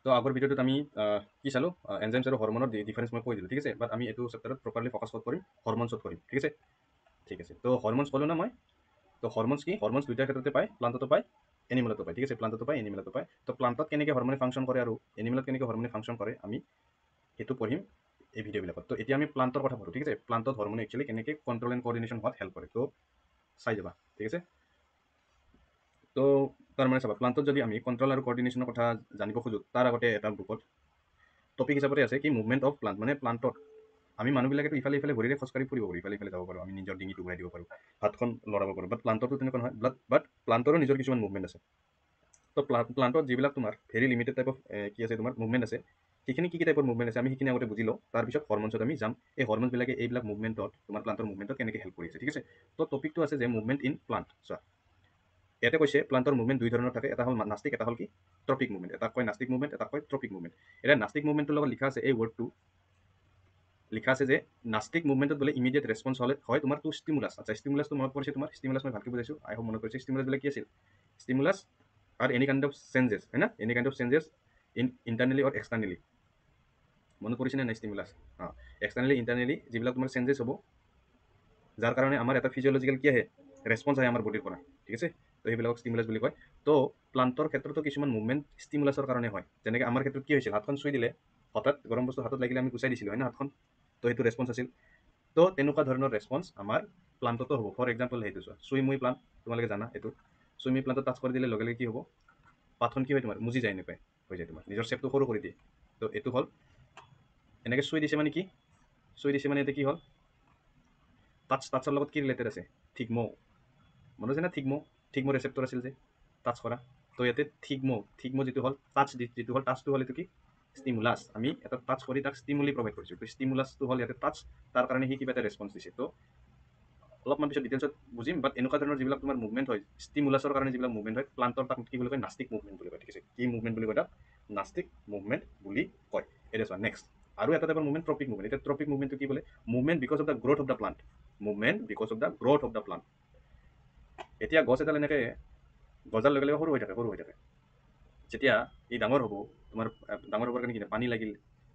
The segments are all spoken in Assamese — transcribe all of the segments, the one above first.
তো আগৰ ভিডিঅ'টোত আমি কি চালোঁ এনজাইমছ আৰু হৰমনৰ ডিফাৰেঞ্চ মই কৈ দিলোঁ ঠিক আছে বাট আমি এইটো চেপ্টাৰত প্ৰপাৰলি ফ'কাছ ক'ত কৰিম হৰমনছত কৰিম ঠিক আছে তো হৰমনছ ক'লোঁ না মই তো হৰমনছ কি হৰমনছ দুইটাৰ ক্ষেত্ৰতে পায় প্লান্টতো পায় এনিমেলতো পায় ঠিক আছে প্লান্টতো পায় এনিমেলতো পায় তো প্লান্টত কেনেকৈ হৰমনে ফাংচন কৰে আৰু এনিমেলত কেনেকৈ হৰমনে ফাংচন কৰে আমি সেইটো পঢ়িম এই ভিডিঅ'বিলাকত তো এতিয়া আমি প্লান্টৰ কথা পঢ়োঁ ঠিক আছে প্লান্টত হৰমনে একচুৱেলি কেনেকৈ কণ্ট্ৰল এণ্ড কোঅৰ্ডিনেশ্যন হোৱাত হেল্প কৰে তো চাই যাবা ঠিক আছে তো তাৰমানে চাবা প্লান্টত যদি আমি কণ্ট্ৰল আৰু কোঅৰ্ডিনেশ্যনৰ কথা জানিব খোজোঁ তাৰ আগতে এটা বুকত টপিক হিচাপতে আছে কি মুভমেণ্ট অফ প্লান্ট মানে প্লান্টত আমি মানুহবিলাকেতো ইফালে ইফালে ভৰিৰে খোজকাঢ়ি ফুৰিব পাৰোঁ ইফালে ইফালে যাব পাৰোঁ আমি নিজৰ ডিঙিটো ঘূৰাই দিব পাৰোঁ হাতখন লৰাব পাৰোঁ বাট প্লান্টতো তেনেকুৱা নহয় বাট প্লান্টৰো নিজৰ কিছুমান মুভমেণ্ট আছে তো প্লান্টত যিবিলাক তোমাৰ ভেৰি লিমিটেড টাইপ অফ কি আছে তোমাৰ মুভমেণ্ট আছে সেইখিনি কি টাইপৰ মুভমেণ্ট আছে আমি সেইখিনি আগতে বুজি লওঁ তাৰপিছত হৰমনছত আমি যাম এই হৰমনছবিলাকে এইবিলাক মুভমেণ্টত তোমাৰ প্লান্টৰ মুভমেণ্টত কেনেকৈ হেল্প কৰি আছে ঠিক আছে তো টপিকটো আছে যে মুভমেণ্ট ইন প্লান্ট চোৱা ইয়াতে কৈছে প্লান্টৰ মুভমেণ্ট দুই ধৰণৰ থাকে এটা হ'ল নাস্তিক এটা হ'ল কি ট্ৰপিক মুভমেণ্ট এটা কয় নাস্তিক মুভমেণ্ট এটা কয় ট্ৰপিক মুভমেণ্ট এতিয়া নাস্তিক মুভমেণ্টৰ লগত লিখা আছে এই ৱৰ্ডটো লিখা আছে যে নাস্তিক মুভমেণ্টত বোলে ইমিডিয়েট ৰেছপন্স হ'লে হয় তোমাৰ টু ষ্টিমুলাছ আচ্ছা ষ্টিমুলাছটো মনত পৰিছে তোমাৰ ষ্টিমুলাছ মই ভালকৈ বুজাইছোঁ আই হোপ মনত পৰিছে ষ্টিমুলাছবিলাক কি আছিল stimulus are any kind of changes হয় না any kind of changes internally or externally মনত পৰিছে নে নাই ষ্টিমুলাছ অঁ এক্সটাৰ্নেলি ইণ্টাৰনেলি যিবিলাক তোমাৰ চেঞ্জেছ হ'ব যাৰ কাৰণে আমাৰ এটা ফিজিঅ'লজিকেল কি আহে ৰেছপন্স আহে আমাৰ বডিৰ পৰা ঠিক আছে তো সেইবিলাকক ষ্টিমুলাছ বুলি কয় তো প্লান্টৰ ক্ষেত্ৰতো কিছুমান মুভমেণ্ট ষ্টিমুলাছৰ কাৰণে হয় যেনেকৈ আমাৰ ক্ষেত্ৰত কি হৈছিল হাতখন চুই দিলে হঠাৎ গৰম বস্তু হাতত লাগিলে আমি গুচাই দিছিলোঁ হয় না হাতখন তো সেইটো ৰেছপন্স আছিল তো তেনেকুৱা ধৰণৰ ৰেছপন্স আমাৰ প্লান্টতো হ'ব ফৰ এক্সাম্পল সেইটো চোৱা চুইমুই প্লান্ট তোমালোকে জানা এইটো চুইমুই প্লান্টত টাচ কৰি দিলে লগে লগে কি হ'ব পাতখন কি হয় তোমাৰ মুজি যায় এনেকুৱাই হৈ যায় তোমাৰ নিজৰ শ্বেপটো সৰু কৰি দিয়ে তো এইটো হ'ল এনেকৈ চুই দিছে মানে কি চুই দিছে মানে এতিয়া কি হ'ল টাচৰ লগত কি ৰিলেটেড আছে থিগমো মনত আছে না থিগমো ৰেচেপ্টৰ আছিল যে টাচ কৰা তো ইয়াতে থিগমো যিটো হ'ল যিটো হ'ল টাচটো হ'ল এইটো কি ষ্টিমুলাছ আমি এটা টাচ কৰি তাক ষ্টিমুলি প্ৰভাইড কৰিছোঁ তো ষ্টিমুলাছটো হ'ল ইয়াতে টাচ তাৰ কাৰণে সি কিবা এটা ৰেছপন্স দিছে তো অলপমান পিছত ডিটেইলছত বুজিম বাট এনেকুৱা ধৰণৰ যিবিলাক তোমাৰ মুভমেণ্ট হয় ষ্টিমুলাছৰ কাৰণে যিবিলাক মুভমেণ্ট হয় প্লান্টৰ তাক কি বুলি কয় নাস্তিক মুভমেণ্ট বুলি কয় ঠিক আছে কি মুভমেণ্ট বুলি কয় তাক নাস্তিক মুভমেণ্ট বুলি কয় এতিয়া চোৱা নেক্সট আৰু এটা টাইপৰ মুভমেণ্ট ট্ৰপিক মুভমেণ্ট এতিয়া ট্ৰপিক মুভমেণ্টটো কি বোলে movement because of the growth of the plant movement because of the growth of the plant এতিয়া গছ এডাল এনেকৈ গছডাল লগে লগে সৰু হৈ থাকে যেতিয়া ই ডাঙৰ হ'ব তোমাৰ ডাঙৰ হ'বৰ কাৰণে কি পানী লাগিল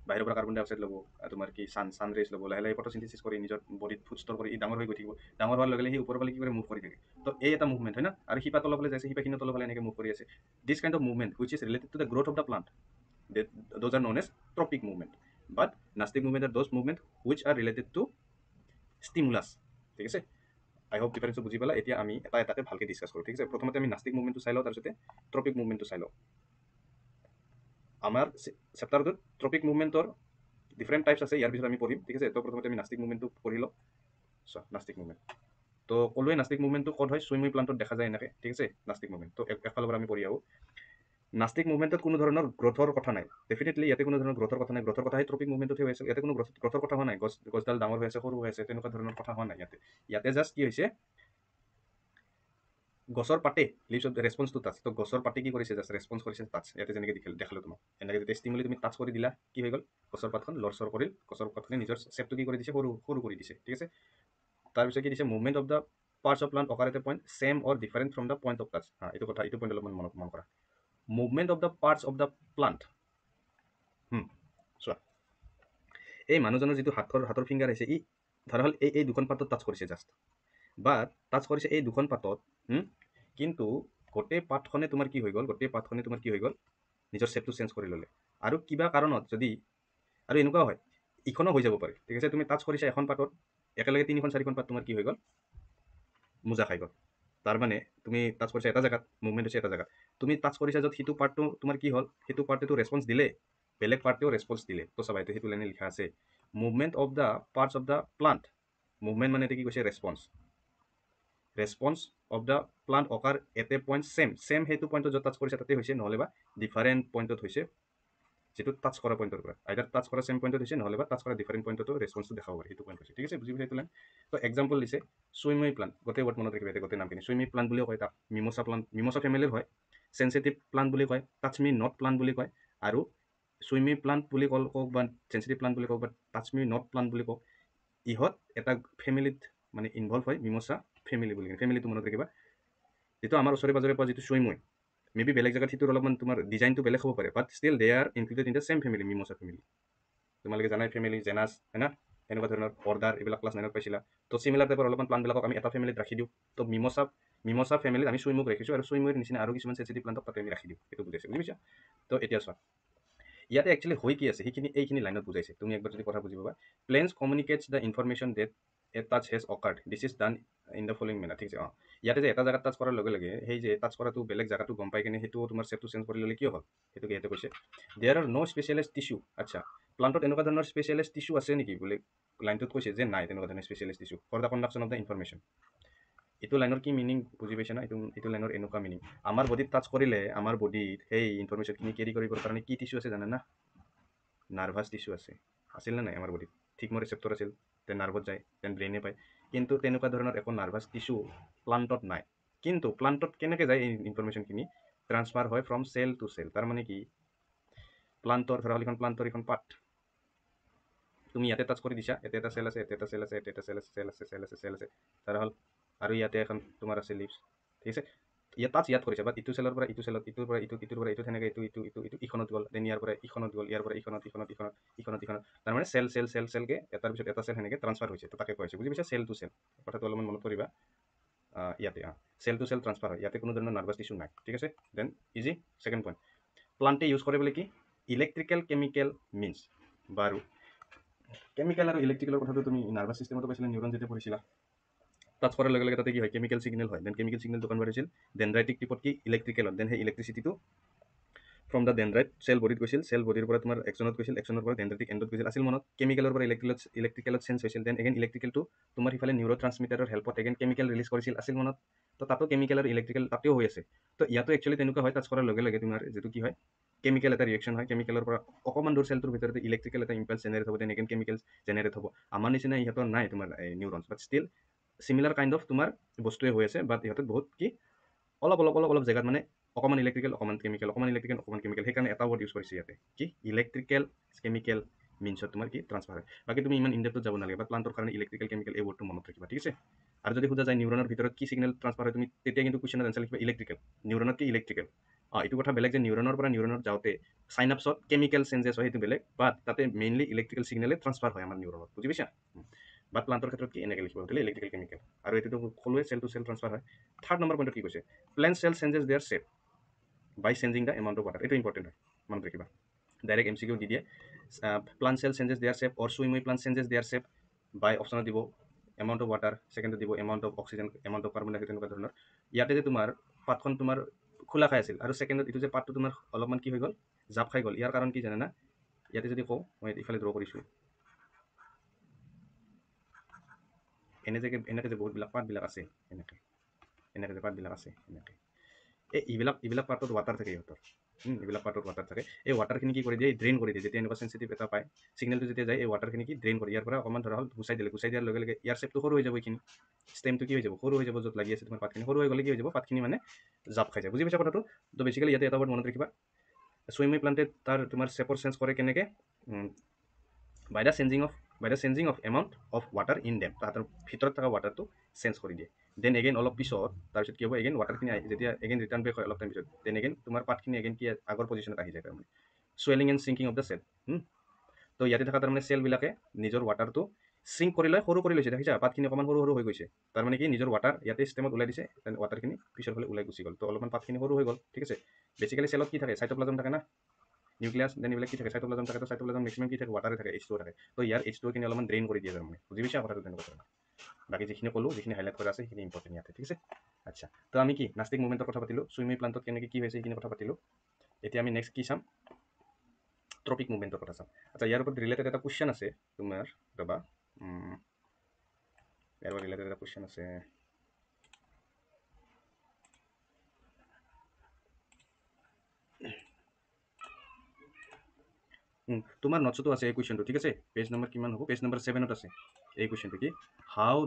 বাহিৰৰ পৰা কাৰ্বন ডাই অক্সাইড ল'ব তোমাৰ কি ছানৰেজ ল'ব লাহে লাহে ফটোচিনথেচিছ কৰি নিজৰ বডিত ফুড ষ্ট'ৰ কৰি ই ডাঙৰ হৈ গৈ থাকিব ডাঙৰ হোৱাৰ লগে লগে সি ওপৰৰ ফালে কি কৰে মুভ কৰি থাকে তো এই এটা মুভমেণ্ট হয় না আৰু শিপা তলৰ ফালে যাইছে শিপাখিনি তলৰ ফালে এনেকৈ মুভ কৰি আছে this kind of movement which is related to the growth of the plant those are known as tropic movement but nastic movement are those movement which are related to stimulus ঠিক আছে আই হোপ ডিফাৰেঞ্চটো বুজি পালা এতিয়া আমি এটা এটাকে ভালকৈ ডিছকাছ কৰোঁ ঠিক আছে প্ৰথমতে আমি নাস্তিক মুভমেণ্টটো চাই লওঁ তাৰপিছতে ট্ৰপিক মুভমেণ্টটো চাই লওঁ আমাৰ চেপ্টাৰটোত ট্ৰপিক মুভমেণ্টৰ ডিফাৰেণ্ট টাইপছ আছে ইয়াৰ পিছত আমি পঢ়িম ঠিক আছে তো প্ৰথমতে আমি নাস্তিক মুভমেণ্টটো পঢ়ি লওঁ চোৱা নাস্তিক মুভমেণ্ট তো ক'লোৱে নাস্তিক মুভমেণ্টটো ক'ত হয় চুইমুই প্লান্টত দেখা যায় এনেকৈ ঠিক আছে নাস্তিক মুভমেণ্ট তো একফালৰ পৰা আমি পঢ়ি আহোঁ নাস্তিক মুভমেণ্টত কোনো ধৰণৰ গ্ৰথৰ কথা নাই ডেফিনেটলি ইয়াতে কোনো ধৰণৰ গ্ৰথৰ কথা নাই গ্ৰথৰ কথা সেই ট্ৰপিক মুভমেণ্টত হৈ আছে ইয়াতে কোনো গ্ৰথৰ কথা হোৱা নাই গছডাল ডাঙৰ হৈ আছে সৰু হৈ আছে তেনেকুৱা ধৰণৰ কথা হোৱা নাই ইয়াতে জাষ্ট কি হৈছে গছৰ পাতে leaves of response to touch তো গছৰ পাতে কি কৰিছে জাষ্ট ৰেছপন্স কৰিছে টাচ ইয়াতে যেনেকৈ দেখালোঁ তোমাক এনেকৈ যেতিয়া ষ্টিমুলি তুমি টাচ কৰি দিলা কি হৈ গ'ল গছৰ পাতখন লৰচৰ কৰিল গছৰ পাতখনে নিজৰ শ্বেপটো কি কৰি দিছে সৰু সৰু কৰি দিছে ঠিক আছে তাৰপিছত কি দিছে movement of the parts of plant occur at a point same or different from the point of touch এইটো কথা এইটো পইণ্ট অলপমান মন কৰা movement of the parts of the plant চোৱা এই মানুহজনৰ যিটো হাতৰ ফিংগাৰ আহিছে ই ধৰা হ'ল এই দুখন পাতত টাচ কৰিছে জাষ্ট বা টাচ কৰিছে এই দুখন পাতত কিন্তু গোটেই পাতখনে তোমাৰ কি হৈ গ'ল নিজৰ শ্বেপটো চেঞ্জ কৰি ল'লে আৰু কিবা কাৰণত যদি আৰু এনেকুৱাও হয় ইখনো হৈ যাব পাৰে ঠিক আছে তুমি টাচ কৰিছা এখন পাতত একেলগে 3-4খন পাত তোমাৰ কি হৈ গ'ল মোজা খাই গ'ল তাৰমানে তুমি টাচ কৰিছা এটা জেগাত মুভমেণ্ট হৈছে এটা জেগাত তুমি টাচ কৰিছা য'ত সিটো পাৰ্টটো তোমাৰ কি হ'ল সেইটো পাৰ্টেটো ৰেছপন্স দিলে বেলেগ পাৰ্টেও ৰেছপন্স দিলে তো চাবা এইটো সেইটো লাইনে লিখা আছে movement of the parts of the plant movement মানে এতিয়া কি কৈছে response of the plant occur at a point same সেইটো পইণ্টত য'ত টাচ কৰিছে তাতে হৈছে নহ'লে বা ডিফাৰেণ্ট পইণ্টত হৈছে যিটো টাচ কৰা পইণ্টৰ পৰা আইদাৰ টাচ কৰা ছেম পইণ্টত হৈছে নহ'লে বা টাচ কৰা ডিফাৰেণ্ট পইণ্টতো ৰেছপন্সটো দেখাব পাৰে সেইটো পইণ্ট হৈছে ঠিক আছে বুজি পাইছে এইটো লাইন তো এক্সাম্পল দিছে চুইমুই প্লান্ট গোটেই ৱৰ্ড মনত ৰাখিবা গোটেই নামখিনি চুইমুই প্লান্ট বুলিও কয় তাক মিমোছা ফেমিলিৰ হয় চেঞ্চিটিভ প্লান্ট বুলি কয় টাচ মি নট প্লান্ট বুলি কয় আৰু চুইমি প্লান্ট বুলি কওক বা চেঞ্চিটিভ প্লান্ট বুলি কওক বা টাচ মি নট প্লান্ট বুলি কওক ইহঁত এটা ফেমিলিত মানে ইনভলভ হয় মিমোছা ফেমিলি বুলি ফেমিলিটো মনত ৰাখিবা যিটো আমাৰ ওচৰে পাজৰে পোৱা যিটো চুইমুই মেবি বেলেগ জেগাত সিটোৰ অলপমান তোমাৰ ডিজাইনটো বেলেগ হ'ব পাৰে, but still they are included in the same family, mimosa family. তোমালোকে জানাই ফেমিলি জেনাছ হয় না, এনেকুৱা ধৰণৰ অৰ্ডাৰ এইবিলাক ক্লাছ 9ত পাইছিলা। তো চিমিলাৰ টাইপৰ অলপমান প্লাণ্টবিলাকক আমি এটা ফেমিলিত ৰাখি দিওঁ। তো মিমোছা ফেমিলিত আমি চুইমুক ৰাখিছোঁ, আৰু চুইমুৰ নিচিনা আৰু কিছুমান চেঞ্চিটিভ প্লাণ্টক তাতে আমি ৰাখি দিওঁ, সেইটো বুজাইছে, বুজি পাইছা? তো এতিয়া চোৱা ইয়াতে একচুৱেলি হৈ কি আছে সেইখিনি এইখিনি লাইনত বুজাইছে। তুমি একবাৰ যদি কথা বুজি পাবা, plants communicates the information that a touch has occurred, this is done in the following manner, ঠিক আছে? ইয়াতে যে এটা জেগাত টাচ কৰাৰ লগে লগে সেই যে টাচ কৰাটো বেলেগ জেগাটো গম পাই কিনে সেইটো তোমাৰ ছেপটো চেঞ্জ কৰি ল'লে কিয় হ'ল, সেইটোকে ইয়াতে কৈছে। There are no' specialise tissue. আচ্ছা, প্লাণ্টত এনেকুৱা ধৰণৰ স্পেচিয়েলাইজ টিচু আছে নেকি বোলে? লাইনটোত কৈছে যে নাই তেনেকুৱা ধৰণৰ specialise tissue for the conduction of the information. এইটো লাইনৰ কি মিনিং বুজি পাইছা না? এইটো লাইনৰ এনেকুৱা মিনিং, আমাৰ বডিত টাচ কৰিলে আমাৰ বডিত সেই ইনফৰমেশ্যনখিনি কেৰি কৰিবৰ কাৰণে কি টিচু আছে জানা না? নাৰ্ভাছ টিচু আছে, আছিল নে নাই আমাৰ বডিত? ঠিকমতে ৰিচেপ্টৰ আছিল, দেন নাৰ্ভত যায়, দেন ব্ৰেইনে পায়। কিন্তু তেনেকুৱা ধৰণৰ একো নাৰ্ভাছ টিচু প্লাণ্টত নাই। কিন্তু প্লাণ্টত কেনেকৈ যায় এই ইনফৰমেশ্যনখিনি? ট্ৰান্সফাৰ হয় ফ্ৰম চেল টু চেল। তাৰমানে কি, প্লাণ্টৰ ধৰা হ'ল এখন প্লাণ্টৰ এখন পাত, তুমি ইয়াতে টাচ কৰি দিছা, ইয়াতে এটা চেল আছে, ইয়াতে এটা চেল আছে, ইয়াতে এটা চেল আছে, চেল আছে, ধৰা হ'ল। আৰু ইয়াতে এখন তোমাৰ আছে লিভছ, ঠিক আছে? ইয়াত কৰিছে, বাট ইটো চেলৰ পৰা ইটো চেলত, ইটোৰ পৰা ইটো, ইটোৰ পৰা ইটো, তেনেকৈ ইটো ইখনত গ'ল, দেন ইয়াৰ পৰা ইখনত গ'ল, ইয়াৰ পৰা ইখনত। তাৰমানে চেলকে এটাৰ পিছত এটা চেল সেনেকৈ ট্ৰান্সফাৰ হৈছে। তো তাকে কৈছে, বুজি পাইছা? চেল টু চেল কথাটো অলপমান মনত কৰিবা। ইয়াতে চেল টু চেল ট্ৰান্সফাৰ হয়, ইয়াতে কোনো ধৰণৰ নাৰ্ভাছ টিচু নাই, ঠিক আছে? দেন ইজি ছেকেণ্ড পইণ্ট, প্লাণ্টে ইউজ কৰে বোলে কি ইলেক্ট্ৰিকেল কেমিকেল মিনছ। বাৰু কেমিকেল আৰু ইলেক্ট্ৰিকেলৰ কথাটো তুমি নাৰ্ভাছ ছিষ্টেমতো পাইছিলা, নিউৰন যেতিয়া পঢ়িছিলা। টাচ কৰাৰ লগে লগে তাতে কি হয়, কেমিকেল চিগনেল হয়, দেন কেমিকেল চিগনেলটো কনভাৰ্ট হৈছিল ডেনড্ৰাইটিক টিপত কি ইলেক্ট্ৰিকেলত, দেন সেই ইলেক্ট্ৰিচিটিটো ফ্ৰম দ্য ডেনড্ৰাইট চেল বডিত গৈছিল, চেল বডিৰ পৰা তোমাৰ এক্সনত গৈছিল, এক্সনৰ পৰা ডেনড্ৰাইটিক এণ্ডত গৈছিল, আছিল মনত? কেমিকেলৰ পৰা ইলেক্ট্ৰিকেলত চেঞ্জ হৈছিল, দেন এগেইন ইলেক্ট্ৰিকেলটো তোমাৰ সিফালে নিউৰ ট্ৰান্সমিটাৰৰ হেল্পত এগেইন কেমিকেল ৰিলিজ কৰিছিল, আছিল মনত? তো তাতো কেমিকেল আৰু ইলেক্ট্ৰিকেল তাতেও হৈ আছে। তো ইয়াতো একচুৱেলি তেনেকুৱা হয়, টাচ কৰাৰ লগে লগে তোমাৰ যিটো কি হয়, কেমিকেল এটা ৰিয়েকশ্যন হয়, কেমিকেলৰ পৰা অকণমান দূৰ চেলটোৰ ভিতৰতে ইলেক্ট্ৰিকেল এটা ইম্পালছ জেনেৰেট হ'ব, দেন এগেইন কেমিকেল জেনেৰেট হ'ব। আমাৰ নিচিনা ইহঁতৰ নাই তোমাৰ neurons, but still similar kind of তোমাৰ বস্তুৱে হৈ আছে, বাট ইহঁতৰ বহুত কি অলপ জেগাত মানে অকণমান ইলেক্ট্ৰিকেল, অকণমান কেমিকেল, অকণমান ইলেক্ট্ৰিকেল, অকণমান কেমিকেল, সেইকাৰণে এটা ৱৰ্ড ইউজ কৰিছে ইয়াতে, কি ইলেক্ট্ৰিকেল কেমিকেল মিনছত তোমাৰ কি ট্ৰান্সফাৰ হয়। বাকী তুমি ইমান ইনডেপথত যাব নালাগে, বা প্লাণ্টৰ কাৰণে ইলেক্ট্ৰিকেল কেমিকেল এই ৱৰ্ডটো মনত ৰাখিবা, ঠিক আছে? আৰু যদি সোধা যায় নিউৰনৰ ভিতৰত কি চিগনেল ট্ৰান্সফাৰ হয়, তুমি তেতিয়া কিন্তু কুৱেশ্যনত এনচাৰ লিখিবা ইলেক্ট্ৰিকেল। নিউৰনত কি ইলেক্ট্ৰিকেল। এইটো কথা বেলেগ যে নিউৰনৰ পৰা নিউৰনত যাওঁতে চাইনাপছত কেমিকেল চেঞ্জেছ হয়, সেইটো বেলেগ, বাট তাতে মেইনলি ইলেক্ট্ৰিকেল চিগনেলে ট্ৰান্সফাৰ হয় আমাৰ নিউৰনত, বুজি পাইছা? বাট প্লাণ্টৰ ক্ষেত্ৰত কি এনেকৈ লিখিব গ'লে ইলেক্ট্ৰিকেল কেমিকেল, আৰু এইটোতো ক'লোৱে চেল টু চেল ট্ৰান্সফাৰ হয়। থাৰ্ড নম্বৰ পইণ্টত কি কৈছে, plant cell changes their shape by changing the amount of water. এইটো ইম্পৰ্টেণ্ট হয়, মনত ৰাখিবা। ডাইৰেক্ট MCQ দি দিয়ে, plant cell changes their shape or সুইমুই plant changes their shape by অপশ্যনত দিব এমাউণ্ট অফ ৱাটাৰ, ছেকেণ্ডত দিব amount of oxygen, amount of carbon dioxide, তেনেকুৱা ধৰণৰ। ইয়াতে যে তোমাৰ পাতখন তোমাৰ খোলা খাই আছিল, আৰু ছেকেণ্ডত এইটো যে পাতটো তোমাৰ অলপমান কি হৈ গ'ল, জাপ খাই গ'ল। ইয়াৰ কাৰণ কি জানে না? ইয়াতে যদি কওঁ, মই ইফালে ড্ৰ কৰিছোঁ, এনেকৈ যে বহুতবিলাক পাতবিলাক আছে, এনেকৈ যে পাতবিলাক আছে এনেকৈ, এইবিলাক পাৰ্টত ৱাটাৰ থাকে ইহঁতৰ, এইবিলাক পাৰ্টত ৱাটাৰ থাকে। এই ৱাটাৰখিনি কি কৰি দিয়ে, ড্ৰেইন কৰি দিয়ে। যেতিয়া এনেকুৱা চেঞ্চিটিভ এটা পায় চিগনেলটো যেতিয়া যায়, এই ৱাটাৰখিনি কি ড্ৰেইন কৰি ইয়াৰ পৰা অকণমান ধৰা হ'ল গুচাই দিয়াৰ লগে লগে ইয়াৰ শ্বেপটো সৰু হৈ যাব, এইখিনি ষ্টেমটো কি হৈ যাব, সৰু হৈ যাব, য'ত লাগি আছে তোমাৰ পাতখিনি সৰু হৈ গ'লে কি হৈ যাব, পাতখিনি মানে জাপ খাই যায়, বুজি পাইছা কথাটো? তো বেচিকেলি ইয়াতে এটা ৱৰ্ড মনত ৰাখিবা, সুইমুই প্লাণ্টে তাৰ তোমাৰ শ্বেপৰ চেঞ্জ কৰে কেনেকৈ, by the changing of amount of water in them, তাহাঁতৰ ভিতৰত থকা ৱাটাৰটো চেঞ্জ কৰি দিয়ে। দেন এগেইন অলপ পিছত তাৰপিছত কি হ'ব, এগেইন ৱাটাৰখিনি যেতিয়া এগেইন ৰিটাৰ্ণ বেক হয় অলপ টাইম পিছত, দেন এগেইন তোমাৰ পাতখিনি এগেইন কি আগৰ পজিশ্যনত আহি যায়, তাৰমানে swelling and shrinking of the cell. তো ইয়াতে থকা তাৰমানে চেলবিলাকে নিজৰ ৱাটাৰটো শ্ৰিংক কৰি লয়, সৰু কৰি লৈছে, দেখিছা পাতখিনি অকণমান সৰু হৈ গৈছে। তাৰমানে কি নিজৰ ৱাটাৰ ইয়াতে ষ্টেমত ওলাই দিছে, দেন ৱাটাৰখিনি পিছৰ ফালে ওলাই গুচি গ'ল, তো অলপমান পাতখিনি সৰু হৈ গ'ল, ঠিক আছে? বেচিকেলি চেলত কি থাকে, চাইটোপ্লাজম থাকে না, নিউক্লিয়াছ, দেন এইবিলাক কি থাকে, চাইটোপ্লাজম থাকে। তো চাইটোপ্লাজম মেক্সিমাম কি থাকে, ৱাটাৰে থাকে, H2O থাকে। তো ইয়াৰ H2O খিনি অলপমান ড্ৰেইন কৰি দিয়ে, তাৰমানে বুজি পাইছা কথাটো? তেনেকুৱা ধৰণৰ। বাকী যিখিনি ক'লোঁ, যিখিনি হাইলাইট কৰা আছে সেইখিনি ইম্পৰ্টেণ্ট ইয়াতে, ঠিক আছে? আচ্ছা, তো আমি কি নাষ্টিক মুভমেণ্টৰ কথা পাতিলোঁ, সুইমুই প্লাণ্টত কেনেকৈ কি হৈছে সেইখিনি কথা পাতিলোঁ। এতিয়া আমি নেক্সট কি চাম, ট্ৰপিক মুভমেণ্টৰ কথা চাম। আচ্ছা, ইয়াৰ ওপৰত ৰিলেটেড এটা কুৱেশ্যন আছে তোমাৰ, ৰ'বা, ইয়াৰ ওপৰত ৰিলেটেড এটা কুৱেশ্যন আছে। তোমাৰ নোটছতো আছে এই কুৱেশ্যনটো, ঠিক আছে? পেজ নম্বৰ কিমান হ'ব, পেজ নম্বৰ 7ত আছে এই কুৱেশ্যনটো। কি, how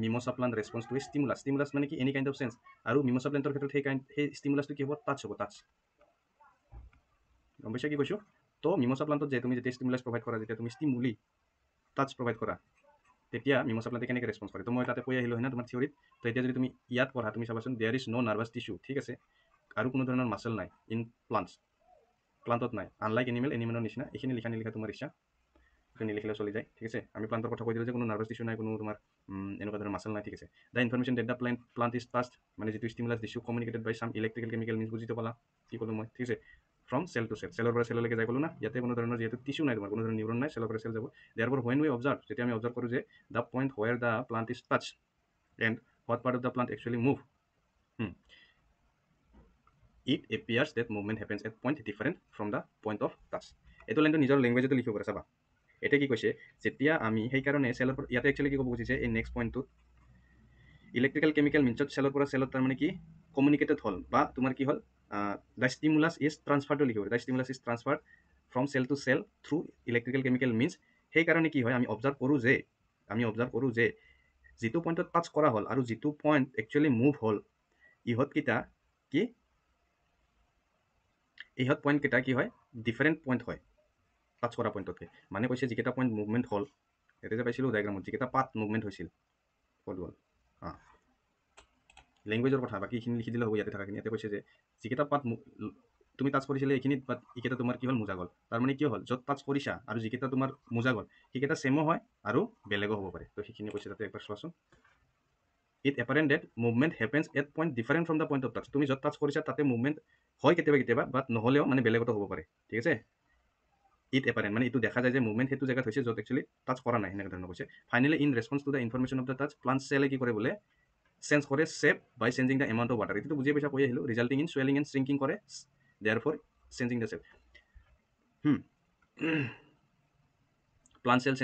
mimosa plant response to stimulus. Stimulus মানে কি, এনি কাইণ্ড অফ চেঞ্জ, আৰু মিমোছা প্লাণ্টৰ ক্ষেত্ৰত সেই ষ্টিমুলাছটো কি হ'ব, টাচ হ'ব, টাচ। গম পাইছা কি কৈছোঁ? তো মিমোছা প্লাণ্টত যে তুমি যেতিয়া ষ্টিমুলাছ প্ৰভাইড কৰা, যেতিয়া তুমি ষ্টিমুলি টাচ প্ৰভাইড কৰা, তেতিয়া মিমোছা প্লাণ্টে কেনেকৈ ৰেছপন্স কৰে। তো মই তাতে কৈ আহিলোঁ হয় না তোমাৰ থিয়ৰিত। তো এতিয়া যদি তুমি ইয়াত পঢ়া, তুমি চাবাচোন, there is no' nervous tissue, ঠিক আছে? আৰু কোনো ধৰণৰ মাছল নাই ইন প্লাণ্টত নাই, আনলাইক এনিমেলৰ নিচিনা। এইখিনি লিখা নিলিখা তোমাৰ ইচ্ছা, এইখিনি নিলিখিলে চলি যায়, ঠিক আছে। আমি প্লাণ্টৰ কথা কৈ দিলোঁ যে কোনো নাৰ্ভাছ টিছু নাই, কোনো তোমাৰ এনেকুৱা ধৰণৰ মাছল নাই, ঠিক আছে। The information that the plant is touched, মানে যিটো ষ্টিমুলাছ দিছোঁ, কমিউনিকেটেড বাই চাম ইলেক্ট্ৰিকেল কেমিকেল মিনছ, বুজিটো পালা কি ক'লোঁ মই, ঠিক আছে। ফ্ৰম চেল টু চেল, চেলৰ পৰা চেললৈকে যাই ক'লোঁ না, ইয়াতে কোনো ধৰণৰ যিহেতু টিছু নাই, তোমাৰ কোনো ধৰণৰ নিউৰন নাই, চেলৰ পৰা চেল যাব। দেয়াৰফৰ হোৱেন উই অবজাৰ্ভ, যেতিয়া আমি অবজাৰ্ভ কৰোঁ যে the point হোৱেৰ the plant is touch and what part of the plant actually move, it appears that movement happens at point different from the point of touch. এইটো লাইনটো নিজৰ লেংগুৱেজতো লিখিব পাৰে, চাবা। এতিয়া কি কৈছে, যেতিয়া আমি সেইকাৰণে চেলৰ পৰা, ইয়াতে একচুৱেলি কি ক'ব খুজিছে, এই নেক্সট পইণ্টটোত ইলেক্ট্ৰিকেল কেমিকেল মিনছত চেলৰ পৰা চেলত তাৰমানে কি কমিউনিকেটেড হ'ল, বা তোমাৰ কি হ'ল, দ্য ষ্টিমুলাছ ইজ ট্ৰান্সফাৰটো লিখিব, the stimulus is transfer from cell to cell through electrical chemical means. সেইকাৰণে কি হয়, আমি অবজাৰ্ভ কৰোঁ যে যিটো পইণ্টত টাচ কৰা হ'ল আৰু যিটো পইণ্ট একচুৱেলি মুভ হ'ল, ইহঁতকেইটা পইণ্টকেইটা কি হয়, ডিফাৰেণ্ট পইণ্ট হয় টাচ কৰা পইণ্টতকৈ। মানে কৈছে যিকেইটা পইণ্ট মুভমেণ্ট হ'ল, এতিয়া যে পাইছিলোঁ ডায়েগ্ৰামত যিকেইটা পাত মুভমেণ্ট হৈছিল, ক'ত গ'ল, লেংগুৱেজৰ কথা, বাকী এইখিনি লিখি দিলে হ'ব, ইয়াতে থকাখিনি। ইয়াতে কৈছে যে যিকেইটা পাত তুমি টাচ কৰিছিলে এইখিনিত, বাট এইকেইটা তোমাৰ কি হ'ল, মোজা গ'ল। তাৰমানে কি হ'ল, য'ত টাচ কৰিছা আৰু যিকেইটা তোমাৰ মোজা গ'ল, সেইকেইটা ছেমো হয় আৰু বেলেগো হ'ব পাৰে। তো সেইখিনি কৈছে তাতে একবাৰ চোৱাচোন। It apparent that movement happens at point different from the point of touch, তুমি য'ত টাচ কৰিছা তাতে মুভমেণ্ট হয় কেতিয়াবা, বাট নহ'লেও মানে বেলেগতো হ'ব পাৰে, ঠিক আছে। ইট এপাৰেণ্ট মানে এইটো দেখা যায় যে মুভমেণ্ট সেইটো জেগাত হৈছে য'ত একচুৱেলি টাচ কৰা নাই, সেনেকুৱা ধৰণৰ কৈছে। Finally in response to the information of the touch, plant চেলে কি কৰে বোলে, চেঞ্জ কৰে shape by changing the amount of water. এইটো বুজি পাইছা, কৈ আহিলোঁ, resulting in swelling and shrinking কৰে, therefore changing the shape. Plant cell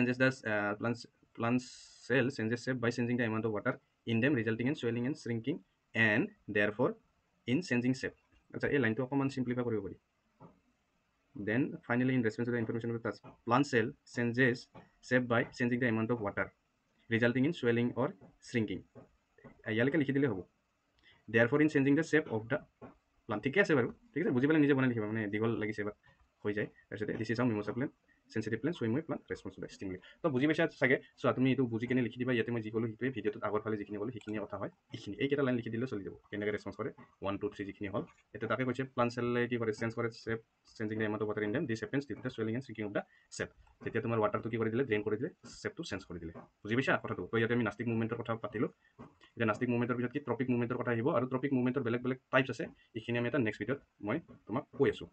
changes shape by changing the amount of water in them, resulting in swelling and shrinking, and therefore in changing shape. আচ্ছা, এই লাইনটো অকণমান সিম্পলিফাই কৰিব পাৰি। Then finally in response to the information of the touch, plant cell changes shape by changing the amount of water, resulting in swelling or shrinking. ইয়ালৈকে লিখি দিলে হ'ব। Therefore in changing the shape of the plant, ঠিকে আছে বাৰু, ঠিক আছে, বুজি পালে নিজে বনাই লিখিবা, মানে দীঘল লাগিছে বা হৈ যায়। তাৰপিছতে this is how mimosa plant sensitive plant সুইম with plant response to the stimuli. তো বুজি পাইছা চাগে। চ' তুমি এইটো বুজি কিনে লিখি দিবা, ইয়াতে মই যি ক'লোঁ সেইটোৱে, ভিডিঅ'টোত আগৰ ফালে যিখিনি ক'লোঁ সেইখিনি কথা হয়। এইকেইটা লাইন লিখি দিলে চলি যাব, কেনেকৈ ৰেছপন্স কৰে 1 2 3 যিখিনি হ'ল। এতিয়া তাকে কৈছে প্লান্ট চেলে কি কৰে, চেঞ্জ কৰে shape, changing the amount of water in them, this happens due to the swelling and shrinking of the shape. যেতিয়া তোমাৰ ৱাটাৰটো কি কৰি দিলে, ড্ৰেইন কৰি দিলে, শেপটো চেঞ্জ কৰি দিলে। বুজি পাইছা কথাটো। তো ইয়াতে আমি নাষ্টিক মুভমেণ্টৰ কথা পাতিলোঁ। এতিয়া নাষ্টিক মুভমেণ্টৰ পিছত কি ট্ৰপিক মুভমেণ্টৰ কথা আহিব, আৰু ট্ৰপিক মুভমেণ্টৰ বেলেগ বেলেগ টাইপছ আছে, এইখিনি আমি এটা নেক্সট ভিডিঅ'ত মই তোমাক কৈ আছোঁ।